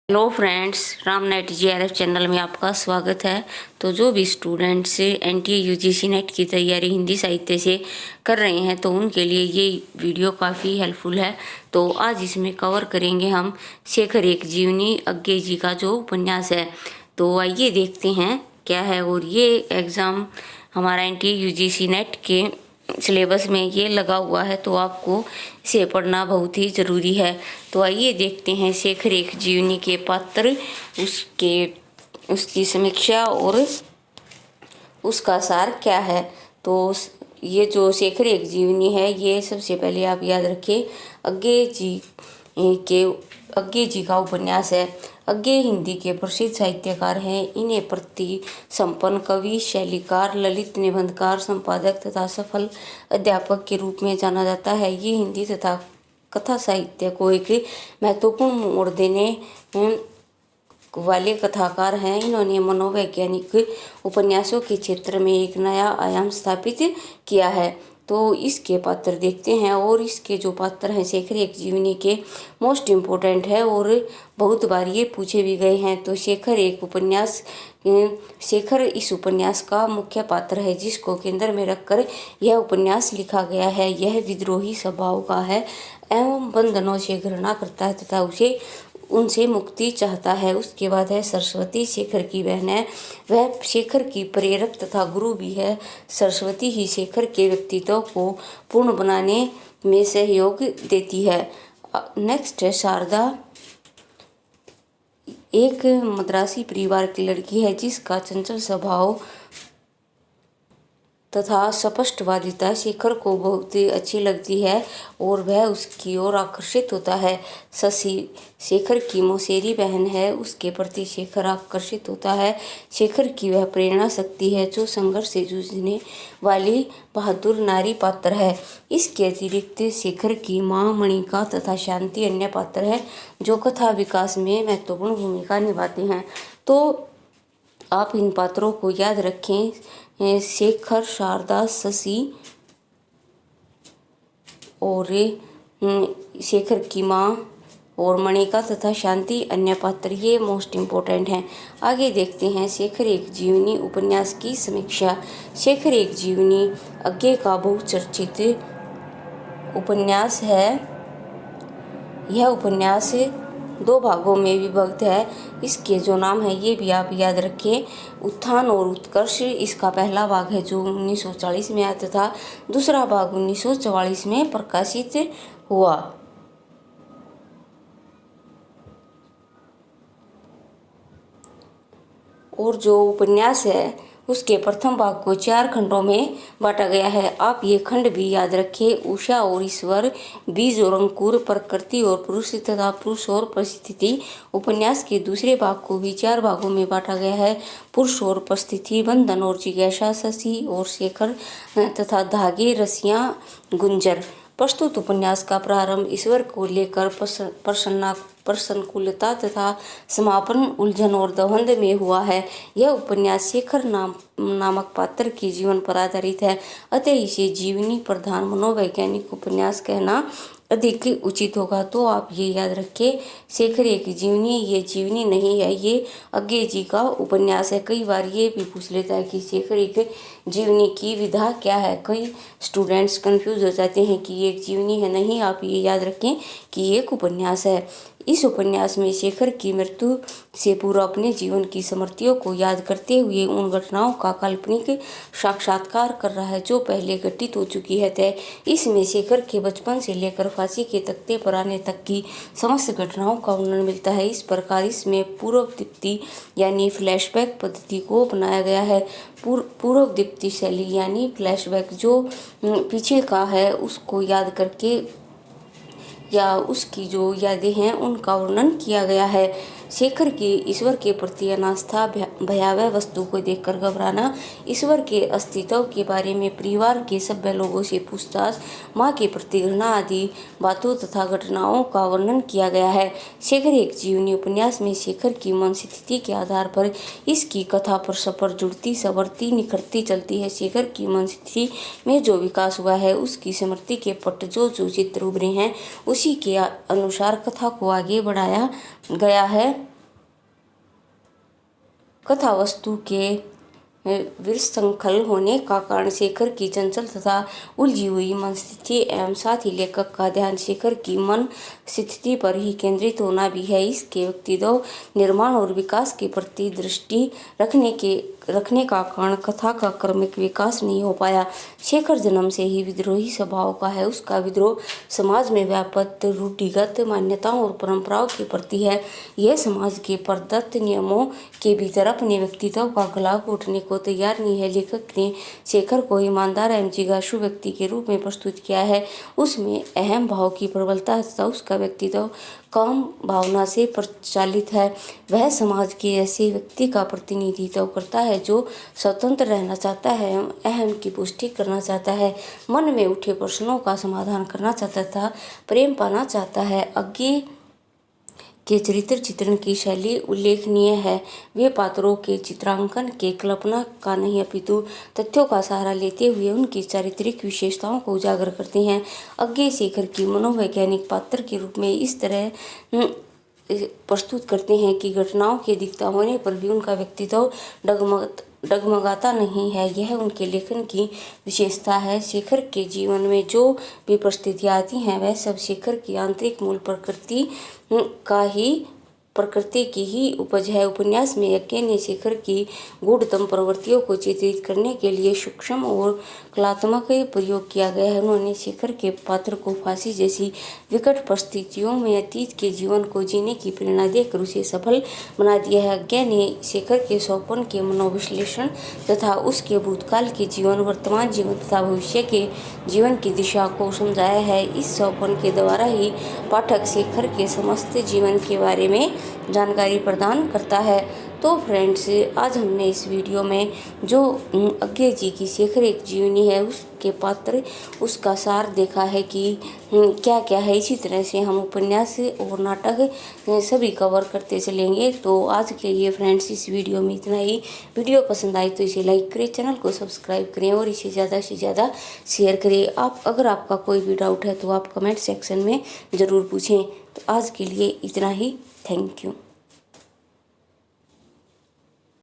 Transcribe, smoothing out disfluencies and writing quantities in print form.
Hello friends, Ram night GRF channel में आपका स्वागत है। तो जो भी स्टूडेंट्स NTA UGC नेट की तैयारी हिंदी साहित्य से कर रहे हैं तो उनके लिए ये वीडियो काफ़ी हेल्पफुल है। तो आज इसमें कवर करेंगे हम शेखर एक जीवनी अज्ञे जी का जो उपन्यास है। तो आइए देखते हैं क्या है। और ये एग्ज़ाम हमारा NTA UGC नेट के सिलेबस में ये लगा हुआ है, तो आपको इसे पढ़ना बहुत ही ज़रूरी है। तो आइए देखते हैं शेखर एक जीवनी के पात्र, उसकी समीक्षा और उसका सार क्या है। तो ये जो शेखर एक जीवनी है, ये सबसे पहले आप याद रखें अज्ञे जी का उपन्यास है। अज्ञे हिंदी के प्रसिद्ध साहित्यकार हैं। इन्हें प्रति संपन्न कवि, शैलीकार, ललित निबंधकार, संपादक तथा सफल अध्यापक के रूप में जाना जाता है। ये हिंदी तथा कथा साहित्य को एक महत्वपूर्ण मोड़ देने वाले कथाकार हैं। इन्होंने मनोवैज्ञानिक उपन्यासों के क्षेत्र में एक नया आयाम स्थापित किया है। तो इसके पात्र देखते हैं, और इसके जो पात्र हैं शेखर एक जीवनी के मोस्ट इम्पोर्टेंट है और बहुत बार ये पूछे भी गए हैं। तो शेखर इस उपन्यास का मुख्य पात्र है, जिसको केंद्र में रखकर यह उपन्यास लिखा गया है। यह विद्रोही स्वभाव का है एवं बंधनों से घृणा करता है तथा उनसे मुक्ति चाहता है। उसके बाद है सरस्वती, शेखर की बहन है। वह शेखर की प्रेरक तथा गुरु भी है। सरस्वती ही शेखर के व्यक्तित्व को पूर्ण बनाने में सहयोग देती है। नेक्स्ट है शारदा, एक मद्रासी परिवार की लड़की है, जिसका चंचल स्वभाव तथा स्पष्टवादिता शेखर को बहुत अच्छी लगती है और वह उसकी ओर आकर्षित होता है। शशि शेखर की मौसेरी बहन है। उसके प्रति शेखर आकर्षित होता है। शेखर की वह प्रेरणा शक्ति है जो संघर्ष से जूझने वाली बहादुर नारी पात्र है। इसके अतिरिक्त शेखर की माँ मणिका तथा शांति अन्य पात्र है जो कथा विकास में महत्वपूर्ण भूमिका निभाते हैं। तो आप इन पात्रों को याद रखें, शेखर, शारदा, शशि और शेखर की माँ और मणिका तथा शांति अन्य पात्र, ये मोस्ट इम्पोर्टेंट हैं। आगे देखते हैं शेखर एक जीवनी उपन्यास की समीक्षा। शेखर एक जीवनी अज्ञे का बहुचर्चित उपन्यास है। यह उपन्यास 2 भागों में विभक्त है। इसके जो नाम है ये भी आप याद रखें, उत्थान और उत्कर्ष। इसका पहला भाग है जो 1940 में आया तथा दूसरा भाग 1944 में प्रकाशित हुआ। और जो उपन्यास है उसके प्रथम भाग को 4 खंडों में बांटा गया है। आप ये खंड भी याद रखें, उषा और ईश्वर, बीज और अंकुर, प्रकृति और पुरुष तथा पुरुष और परिस्थिति। उपन्यास के दूसरे भाग को भी 4 भागों में बांटा गया है, पुरुष और परिस्थिति, बंधन और जिज्ञासा, शशि और शेखर तथा धागे, रस्सियां, गुंजर। प्रस्तुत उपन्यास का प्रारंभ ईश्वर को लेकर प्रसन्नकुलता तथा समापन उलझन और द्वंद में हुआ है। यह उपन्यास शेखर नामक पात्र के जीवन पर आधारित है, अतः इसे जीवनी प्रधान मनोवैज्ञानिक उपन्यास कहना अधिक उचित होगा। तो आप ये याद रखें, शेखर एक जीवनी ये जीवनी नहीं है, ये अज्ञे जी का उपन्यास है। कई बार ये भी पूछ लेता है कि शेखर एक जीवनी की विधा क्या है। कई स्टूडेंट्स कंफ्यूज हो जाते हैं कि ये एक जीवनी है। नहीं, आप ये याद रखें कि ये एक उपन्यास है। इस उपन्यास में शेखर की मृत्यु से पूर्व अपने जीवन की स्मृतियों को याद करते हुए उन घटनाओं का काल्पनिक साक्षात्कार कर रहा है जो पहले घटित हो चुकी है। इसमें शेखर के बचपन से लेकर फांसी के तख्ते पर आने तक की समस्त घटनाओं का वर्णन मिलता है। इस प्रकार इसमें पूर्वदीप्ति यानी फ्लैशबैक पद्धति को अपनाया गया है। पूर्वदीप्ति शैली यानी फ्लैशबैक, जो पीछे का है उसको याद करके या उसकी जो यादें हैं उनका वर्णन किया गया है। शेखर की ईश्वर के प्रति अनास्था, भयावह वस्तु को देखकर घबराना, ईश्वर के अस्तित्व के बारे में परिवार के सभ्य लोगों से पूछताछ, माँ के प्रति घृणा आदि बातों तथा घटनाओं का वर्णन किया गया है। शेखर एक जीवनी उपन्यास में शेखर की मन स्थिति के आधार पर इसकी कथा परस्पर जुड़ती, संवरती, निखरती चलती है। शेखर की मन स्थिति में जो विकास हुआ है उसकी स्मृति के पट जो चित्र उभरे हैं उसी के अनुसार कथा को आगे बढ़ाया गया है। कथा वस्तु के विशृंखल होने का कारण शेखर की चंचल तथा उलझी हुई मन स्थिति एवं साथ ही लेखक का ध्यान शेखर की मन स्थिति पर ही केंद्रित होना भी है। इसके व्यक्तित्व निर्माण और विकास के प्रति दृष्टि रखने का कारण कथा का क्रमिक विकास नहीं हो पाया। शेखर जन्म से ही विद्रोही स्वभाव का है। उसका विद्रोह समाज में व्याप्त रूढ़िगत मान्यताओं और परंपराओं के प्रति है। यह समाज के प्रदत्त नियमों के भीतर अपने व्यक्तित्व का गला घोटने को तैयार नहीं है। लेखक ने शेखर को ईमानदार एवं जिज्ञासु व्यक्ति के रूप में प्रस्तुत किया है। उसमें अहम भाव की प्रबलता तथा उसका व्यक्तित्व काम भावना से प्रचालित है। वह समाज के ऐसे व्यक्ति का प्रतिनिधित्व करता है जो स्वतंत्र रहना चाहता है एवं अहम की पुष्टि करना चाहता है, मन में उठे प्रश्नों का समाधान करना चाहता था, प्रेम पाना चाहता है। आगे के चरित्र चित्रण की शैली उल्लेखनीय है। वे पात्रों के चित्रांकन के कल्पना का नहीं अपितु तथ्यों का सहारा लेते हुए उनकी चारित्रिक विशेषताओं को उजागर करते हैं। आगे शेखर की मनोवैज्ञानिक पात्र के रूप में इस तरह प्रस्तुत करते हैं कि घटनाओं के दिखता होने पर भी उनका व्यक्तित्व डगमगाता नहीं है। यह उनके लेखन की विशेषता है। शेखर के जीवन में जो भी परिस्थितियाँ आती हैं वह सब शेखर की आंतरिक मूल प्रकृति की ही उपज है। उपन्यास में यज्ञ ने शेखर की गूढ़तम प्रवृत्तियों को चित्रित करने के लिए सूक्ष्म और कलात्मक प्रयोग किया गया है। उन्होंने शेखर के पात्र को फांसी जैसी विकट परिस्थितियों में अतीत के जीवन को जीने की प्रेरणा देकर उसे सफल बना दिया है। यज्ञ ने शेखर के स्वप्न के मनोविश्लेषण तथा उसके भूतकाल के जीवन, वर्तमान जीवन तथा भविष्य के जीवन की दिशा को समझाया है। इस स्वप्न के द्वारा ही पाठक शेखर के समस्त जीवन के बारे में जानकारी प्रदान करता है। तो फ्रेंड्स, आज हमने इस वीडियो में जो अज्ञे जी की शेखर एक जीवनी है उसके पात्र, उसका सार देखा है कि क्या क्या है। इसी तरह से हम उपन्यास और नाटक सभी कवर करते चलेंगे। तो आज के लिए फ्रेंड्स इस वीडियो में इतना ही। वीडियो पसंद आई तो इसे लाइक करें, चैनल को सब्सक्राइब करें और इसे ज़्यादा से ज़्यादा शेयर करें। अगर आपका कोई भी डाउट है तो आप कमेंट सेक्शन में ज़रूर पूछें। तो आज के लिए इतना ही। Thank you.